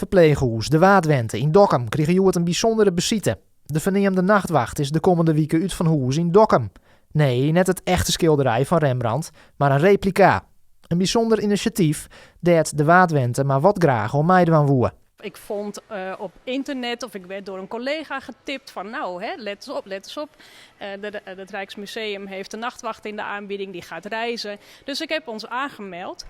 Verpleeghuis De Waadwente in Dokkum kreeg Joert een bijzondere visite. De verneemde nachtwacht is de komende weken uit van huis in Dokkum. Nee, net het echte schilderij van Rembrandt, maar een replica. Een bijzonder initiatief dat De Waadwente maar wat graag om meedoen woe. Ik vond op internet, of ik werd door een collega getipt van let eens op. Het Rijksmuseum heeft een nachtwacht in de aanbieding, die gaat reizen. Dus ik heb ons aangemeld.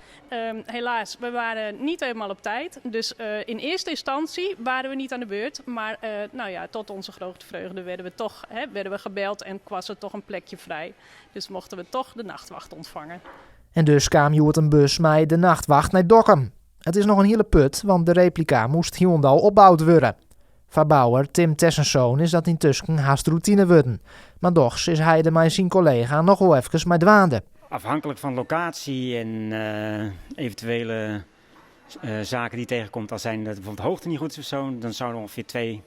Helaas, we waren niet helemaal op tijd. Dus in eerste instantie waren we niet aan de beurt. Maar tot onze grote vreugde werden we gebeld en was er toch een plekje vrij. Dus mochten we toch de nachtwacht ontvangen. En dus kwam Joert een bus met de nachtwacht naar Dokkum. Het is nog een hele put, want de replica moest Hyundai opbouwd worden. Verbouwer Tim Tessensohn is dat intussen haast routine worden. Maar toch is hij er met zijn collega nog wel even mee dwaande. Afhankelijk van locatie en eventuele zaken die tegenkomt, als zijn dat bijvoorbeeld de hoogte niet goed is of zo, dan zouden we ongeveer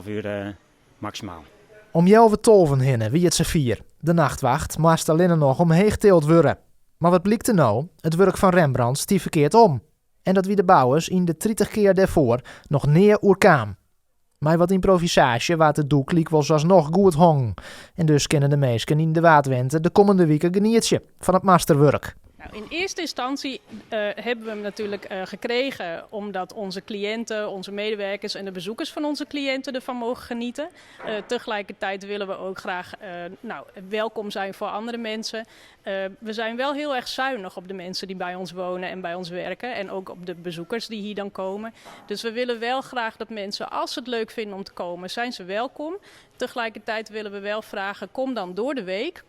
2,5 uur maximaal. Om Jelve Tolven hinnen wie het ze vier. De nachtwacht moest alleen nog omheen teeld worden. Maar wat blijkt er nou? Het werk van Rembrandt stief verkeerd om. En dat wie de bouwers in de 30 keer daarvoor nog neer oerkaam. Maar wat improvisatie waar het doek liek was alsnog goed hong. En dus kennen de meesten in de Waadwente de komende weken genietje van het masterwerk. In eerste instantie hebben we hem natuurlijk gekregen omdat onze cliënten, onze medewerkers en de bezoekers van onze cliënten ervan mogen genieten. Tegelijkertijd willen we ook graag welkom zijn voor andere mensen. We zijn wel heel erg zuinig op de mensen die bij ons wonen en bij ons werken en ook op de bezoekers die hier dan komen. Dus we willen wel graag dat mensen, als ze het leuk vinden om te komen, zijn ze welkom. Tegelijkertijd willen we wel vragen, kom dan door de week,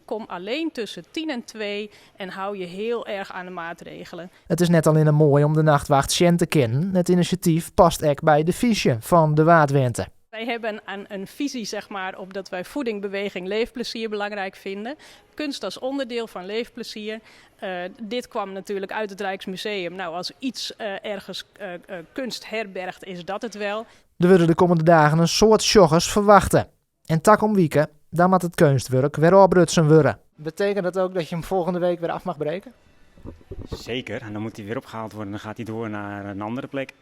kom alleen tussen 10 en 2 en hou je heel erg aan de maatregelen. Het is net alleen mooi om de nachtwacht Sjen te kennen. Het initiatief past ook bij de visie van de Waadwente. Wij hebben een visie op dat wij voeding, beweging, leefplezier belangrijk vinden. Kunst als onderdeel van leefplezier. Dit kwam natuurlijk uit het Rijksmuseum. Nou, als iets ergens kunst herbergt, is dat het wel. Er worden de komende dagen een soort joggers verwachten. En tak om wieken, dan moet het kunstwerk weer opbrutsen worden. Betekent dat ook dat je hem volgende week weer af mag breken? Zeker, en dan moet hij weer opgehaald worden en dan gaat hij door naar een andere plek.